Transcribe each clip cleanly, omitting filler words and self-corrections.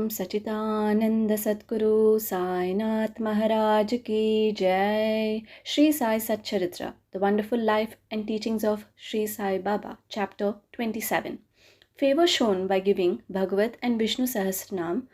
Sachidananda Sadguru Sainath Maharaj Ki Jai. Shri Sai Satcharitra, the wonderful life and teachings of Shri Sai Baba, chapter 27. Favor shown by giving Bhagavat and Vishnu Sahasranam,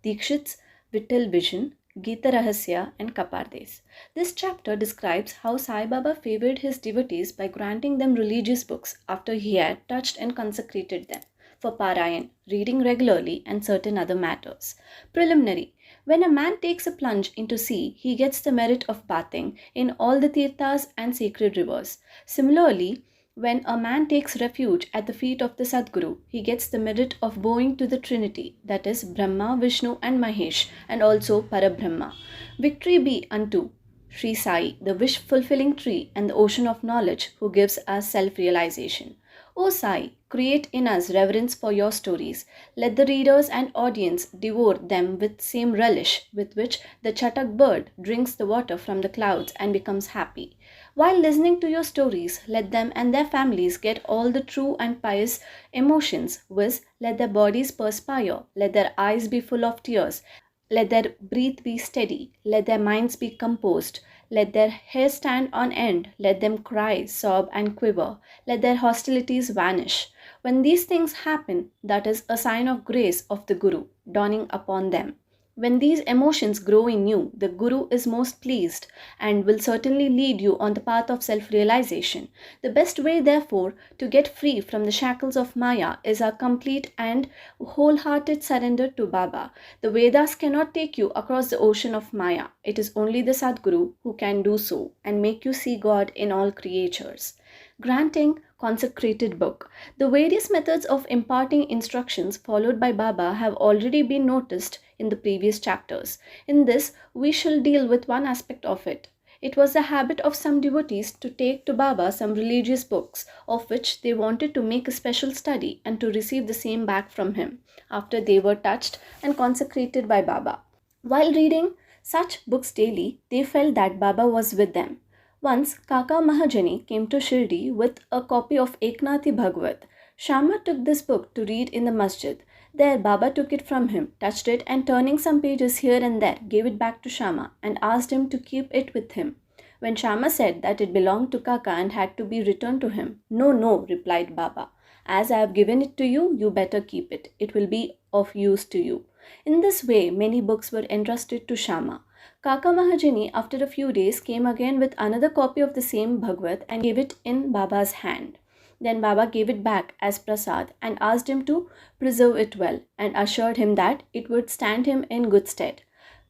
Dikshit's Vittal Vision, Gita Rahasya and Kapardes. This chapter describes how Sai Baba favored his devotees by granting them religious books after he had touched and consecrated them for Parayan, reading regularly, and certain other matters. Preliminary. When a man takes a plunge into sea, he gets the merit of bathing in all the tirthas and sacred rivers. Similarly, when a man takes refuge at the feet of the Sadguru, he gets the merit of bowing to the Trinity, that is, Brahma, Vishnu, and Mahesh, and also Parabrahma. Victory be unto Shri Sai, the wish-fulfilling tree and the ocean of knowledge, who gives us self-realization. O Sai, create in us reverence for your stories. Let the readers and audience devour them with same relish with which the chatak bird drinks the water from the clouds and becomes happy. While listening to your stories, let them and their families get all the true and pious emotions, viz. Let their bodies perspire, let their eyes be full of tears, let their breath be steady, let their minds be composed, let their hair stand on end, let them cry, sob, and quiver, let their hostilities vanish. When these things happen, that is a sign of grace of the Guru dawning upon them. When these emotions grow in you, the Guru is most pleased and will certainly lead you on the path of self-realization. The best way, therefore, to get free from the shackles of Maya is a complete and wholehearted surrender to Baba. The Vedas cannot take you across the ocean of Maya. It is only the Sadguru who can do so and make you see God in all creatures. Granting consecrated book. The various methods of imparting instructions followed by Baba have already been noticed in the previous chapters. In this, we shall deal with one aspect of it. It was the habit of some devotees to take to Baba some religious books, of which they wanted to make a special study and to receive the same back from him, after they were touched and consecrated by Baba. While reading such books daily, they felt that Baba was with them. Once, Kaka Mahajani came to Shri with a copy of Eknathi Bhagavat. Shama took this book to read in the masjid. There, Baba took it from him, touched it, and turning some pages here and there, gave it back to Shama and asked him to keep it with him. When Shama said that it belonged to Kaka and had to be returned to him, "No, no," replied Baba. "As I have given it to you, you better keep it. It will be of use to you." In this way, many books were entrusted to Shama. Kaka Mahajani, after a few days, came again with another copy of the same Bhagavat and gave it in Baba's hand. Then Baba gave it back as prasad and asked him to preserve it well and assured him that it would stand him in good stead.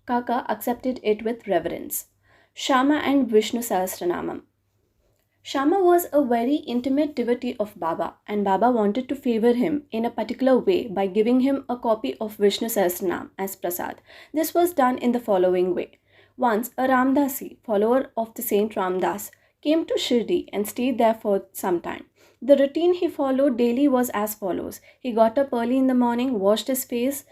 Kaka accepted it with reverence. Shama and Vishnu Sahasranamam. Shama was a very intimate devotee of Baba, and Baba wanted to favor him in a particular way by giving him a copy of Vishnu Sahasranam as prasad. This was done in the following way. Once a Ramdasi, follower of the Saint Ramdas, came to Shirdi and stayed there for some time. The routine he followed daily was as follows. He got up early in the morning, washed his face,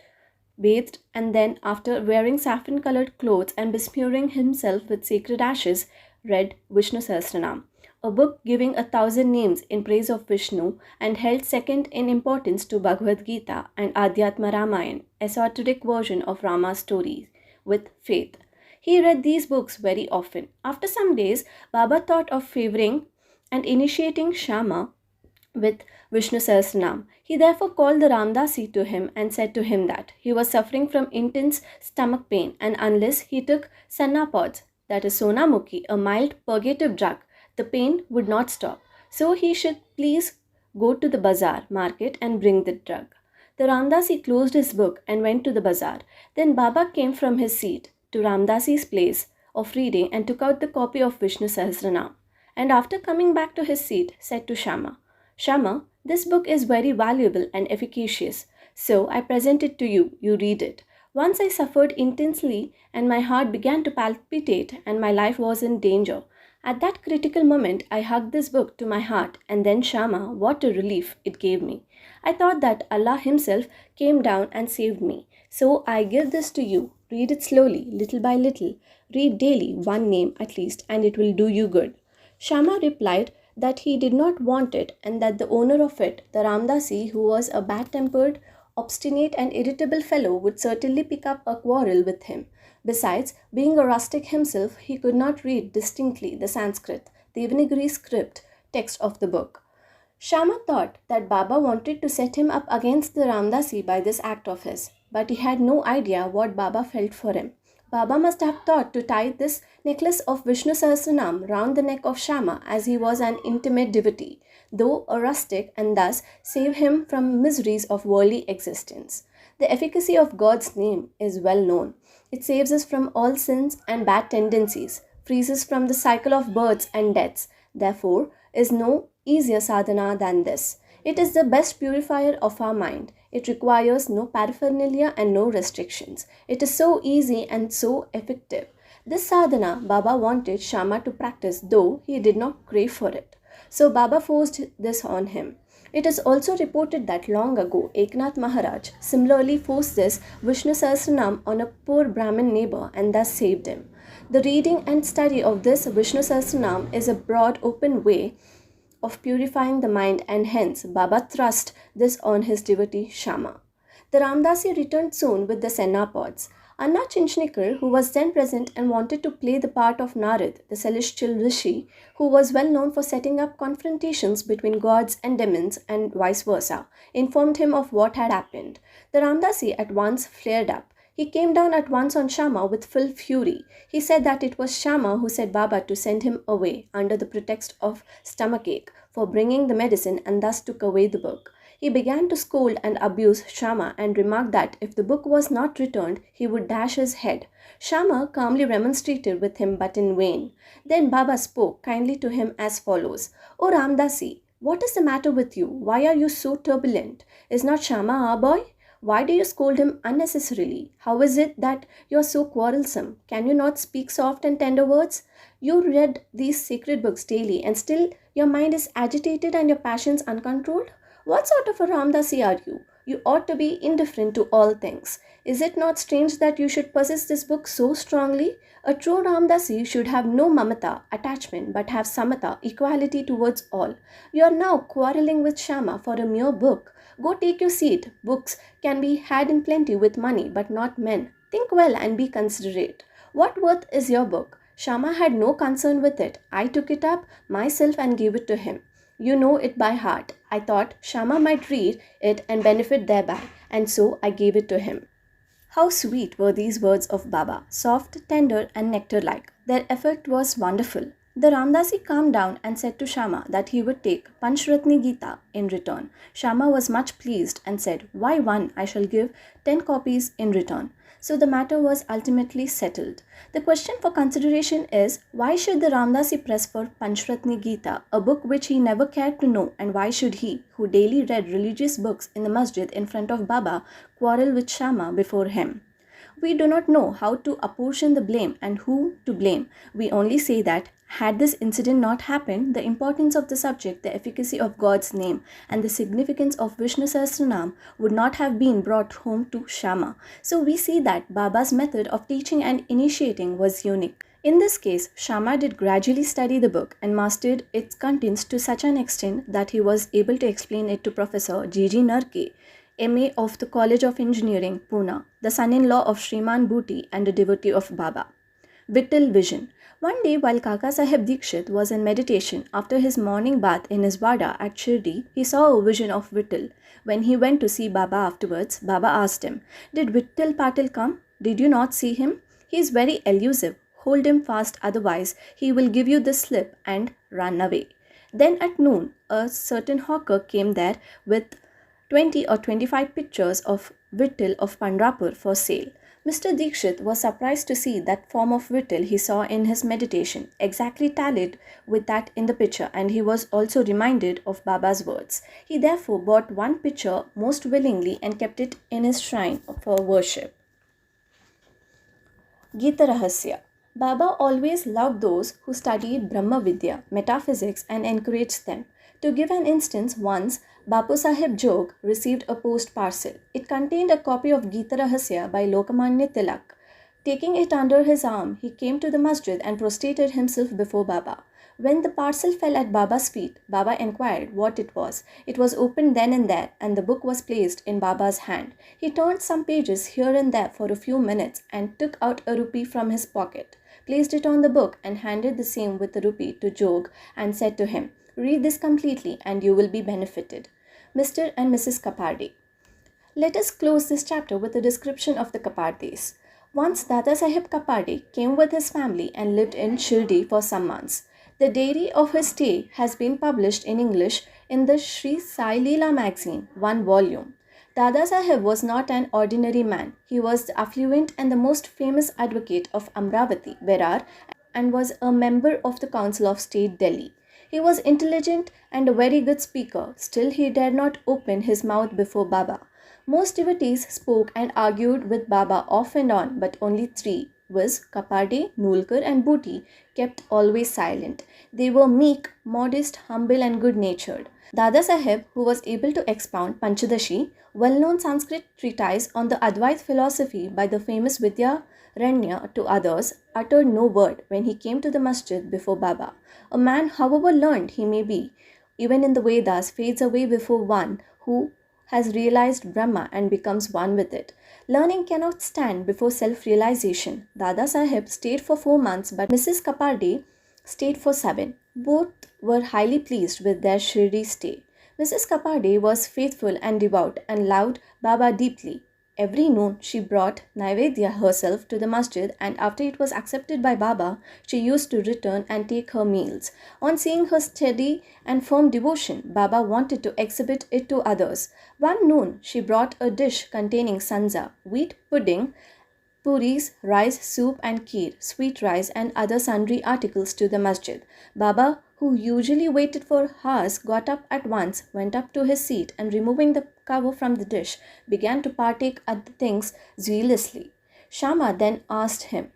bathed, and then, after wearing saffron-colored clothes and besmearing himself with sacred ashes, read Vishnu Sahasranam, a book giving 1,000 names in praise of Vishnu and held second in importance to Bhagavad Gita and Adhyatma Ramayan, esoteric version of Rama's stories, with faith. He read these books very often. After some days, Baba thought of favoring and initiating Shama with Vishnu Sahasranam. He therefore called the Ramdasi to him and said to him that he was suffering from intense stomach pain, and unless he took Sannapods, that is Sonamukhi, a mild purgative drug, the pain would not stop. So he should please go to the bazaar market and bring the drug. The Ramdasi closed his book and went to the bazaar. Then Baba came from his seat to Ramdasi's place of reading and took out the copy of Vishnu Sahasranam. And after coming back to his seat, said to Shama, "Shama, this book is very valuable and efficacious, so I present it to you. You read it." Once I suffered intensely and my heart began to palpitate and my life was in danger. At that critical moment, I hugged this book to my heart, and then Shama, what a relief it gave me. I thought that Allah Himself came down and saved me. So I give this to you. Read it slowly, little by little. Read daily one name at least, and it will do you good. Shama replied that he did not want it and that the owner of it, the Ramdasi, who was a bad-tempered, obstinate and irritable fellow would certainly pick up a quarrel with him. Besides, being a rustic himself, he could not read distinctly the Sanskrit, Devanagari script text of the book. Shama thought that Baba wanted to set him up against the Ramdasi by this act of his, but he had no idea what Baba felt for him. Baba must have thought to tie this necklace of Vishnu Sahasranam round the neck of Shama, as he was an intimate devotee, though a rustic, and thus save him from miseries of worldly existence. The efficacy of God's name is well known. It saves us from all sins and bad tendencies, frees us from the cycle of births and deaths. Therefore, is no easier sadhana than this. It is the best purifier of our mind. It requires no paraphernalia and no restrictions. It is so easy and so effective. This sadhana Baba wanted Shama to practice, though he did not crave for it. So Baba forced this on him. It is also reported that long ago Eknath Maharaj similarly forced this Vishnu Sahasranam on a poor Brahmin neighbor and thus saved him. The reading and study of this Vishnu Sahasranam is a broad open way of purifying the mind, and hence Baba thrust this on his devotee Shama. The Ramdasi returned soon with the Senapods. Anna Chinchnikar, who was then present and wanted to play the part of Narad, the celestial rishi, who was well known for setting up confrontations between gods and demons and vice versa, informed him of what had happened. The Ramdasi at once flared up. He came down at once on Shama with full fury. He said that it was Shama who said Baba to send him away under the pretext of stomachache for bringing the medicine, and thus took away the book. He began to scold and abuse Shama and remarked that if the book was not returned, he would dash his head. Shama calmly remonstrated with him, but in vain. Then Baba spoke kindly to him as follows: "O Ramdasi, what is the matter with you? Why are you so turbulent? Is not Shama our boy? Why do you scold him unnecessarily? How is it that you are so quarrelsome? Can you not speak soft and tender words? You read these sacred books daily, and still your mind is agitated and your passions uncontrolled? What sort of a Ramdasi are you? You ought to be indifferent to all things. Is it not strange that you should possess this book so strongly? A true Ramdasi should have no mamata, attachment, but have samata, equality towards all. You are now quarreling with Shama for a mere book. Go take your seat. Books can be had in plenty with money, but not men. Think well and be considerate. What worth is your book? Shama had no concern with it. I took it up myself and gave it to him. You know it by heart. I thought Shama might read it and benefit thereby, and so I gave it to him." How sweet were these words of Baba, soft, tender, and nectar-like. Their effect was wonderful. The Ramdasi calmed down and said to Shama that he would take Panchratni Gita in return. Shama was much pleased and said, "Why one? I shall give 10 copies in return." So the matter was ultimately settled. The question for consideration is, why should the Ramdasi press for Panchratni Gita, a book which he never cared to know, and why should he, who daily read religious books in the masjid in front of Baba, quarrel with Shama before him? We do not know how to apportion the blame and who to blame. We only say that had this incident not happened, the importance of the subject, the efficacy of God's name, and the significance of Vishnu Sahasranam would not have been brought home to Shama. So we see that Baba's method of teaching and initiating was unique. In this case, Shama did gradually study the book and mastered its contents to such an extent that he was able to explain it to Professor G.G. Narke, M.A. of the College of Engineering, Pune, the son-in-law of Shriman Bhuti and a devotee of Baba. Vittal Vision. One day while Kaka Sahib Dikshit was in meditation after his morning bath in his vada at Shirdi, he saw a vision of Vittal. When he went to see Baba afterwards, Baba asked him, "Did Vittal Patil come? Did you not see him? He is very elusive. Hold him fast, otherwise he will give you the slip and run away." Then at noon, a certain hawker came there with 20 or 25 pictures of Vittal of Pandrapur for sale. Mr. Dikshit was surprised to see that form of Vittal he saw in his meditation exactly tallied with that in the picture, and he was also reminded of Baba's words. He therefore bought one picture most willingly and kept it in his shrine for worship. Gita Rahasya. Baba always loved those who studied Brahma Vidya, metaphysics, and encouraged them. To give an instance, once Bapu Sahib Jog received a post parcel. It contained a copy of Gita Rahasya by Lokmanya Tilak. Taking it under his arm, he came to the masjid and prostrated himself before Baba. When the parcel fell at Baba's feet, Baba inquired what it was. It was opened then and there, and the book was placed in Baba's hand. He turned some pages here and there for a few minutes and took out a rupee from his pocket, placed it on the book, and handed the same with the rupee to Jog and said to him, "Read this completely and you will be benefited." Mr. and Mrs. Kaparde. Let us close this chapter with a description of the Kapardes. Once Dada Saheb Kaparde came with his family and lived in Shirdi for some months. The diary of his stay has been published in English in the Shri Sai Leela magazine, 1 volume. Dada Saheb was not an ordinary man. He was the affluent and the most famous advocate of Amravati, Berar, and was a member of the Council of State, Delhi. He was intelligent and a very good speaker, still he dared not open his mouth before Baba. Most devotees spoke and argued with Baba off and on, but only three, viz. Kaparde, Nulkar and Booty, kept always silent. They were meek, modest, humble and good-natured. Dada Saheb, who was able to expound Panchadashi, well-known Sanskrit treatise on the Advait philosophy by the famous Vidyaranya to others, uttered no word when he came to the masjid before Baba. A man, however learned he may be, even in the Vedas, fades away before one who has realized Brahma and becomes one with it. Learning cannot stand before self-realization. Dada Saheb stayed for 4 months, but Mrs. Kaparde stayed for 7. Both were highly pleased with their Shirdi stay. Mrs. Kaparde was faithful and devout and loved Baba deeply. Every noon she brought Naivedya herself to the masjid, and after it was accepted by Baba, she used to return and take her meals. On seeing her steady and firm devotion, Baba wanted to exhibit it to others. One noon she brought a dish containing sanza, wheat pudding, puris, rice, soup and kheer, sweet rice and other sundry articles to the masjid. Baba, who usually waited for hours, got up at once, went up to his seat and removing the cover from the dish, began to partake of the things zealously. Shama then asked him,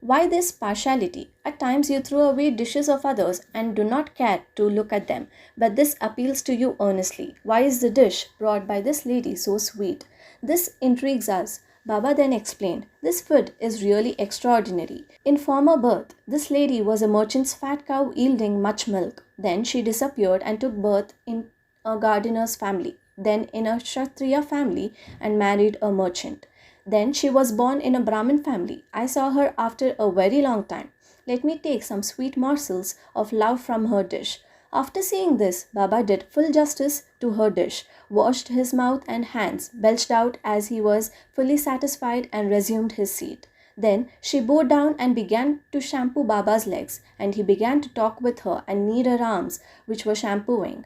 "Why this partiality? At times you throw away dishes of others and do not care to look at them, but this appeals to you earnestly. Why is the dish brought by this lady so sweet? This intrigues us." Baba then explained, "This food is really extraordinary. In former birth, this lady was a merchant's fat cow yielding much milk. Then she disappeared and took birth in a gardener's family, then in a Kshatriya family and married a merchant. Then she was born in a Brahmin family. I saw her after a very long time. Let me take some sweet morsels of love from her dish." After seeing this, Baba did full justice to her dish, washed his mouth and hands, belched out as he was fully satisfied and resumed his seat. Then she bowed down and began to shampoo Baba's legs, and he began to talk with her and knead her arms, which were shampooing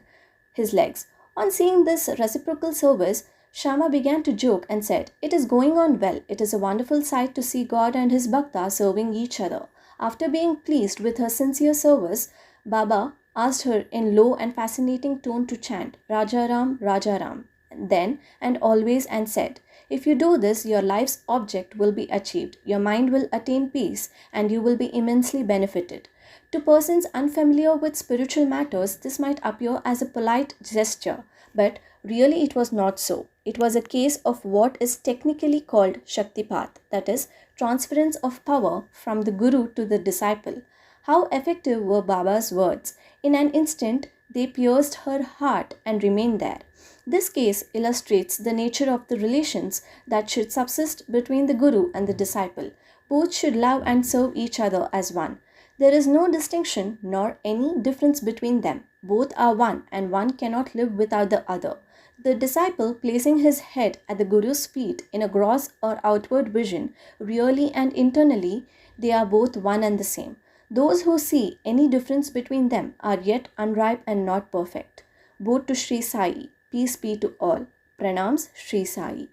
his legs. On seeing this reciprocal service, Shama began to joke and said, "It is going on well. It is a wonderful sight to see God and his bhakta serving each other." After being pleased with her sincere service, Baba asked her in low and fascinating tone to chant Rajaram, Rajaram, then and always, and said, "If you do this, your life's object will be achieved, your mind will attain peace, and you will be immensely benefited." To persons unfamiliar with spiritual matters, this might appear as a polite gesture, but really it was not so. It was a case of what is technically called Shaktipat, that is, transference of power from the Guru to the disciple. How effective were Baba's words! In an instant, they pierced her heart and remained there. This case illustrates the nature of the relations that should subsist between the Guru and the disciple. Both should love and serve each other as one. There is no distinction nor any difference between them. Both are one, and one cannot live without the other. The disciple, placing his head at the Guru's feet in a gross or outward vision, really and internally, they are both one and the same. Those who see any difference between them are yet unripe and not perfect. Both to Shri Sai. Peace be to all. Pranams, Shri Sai.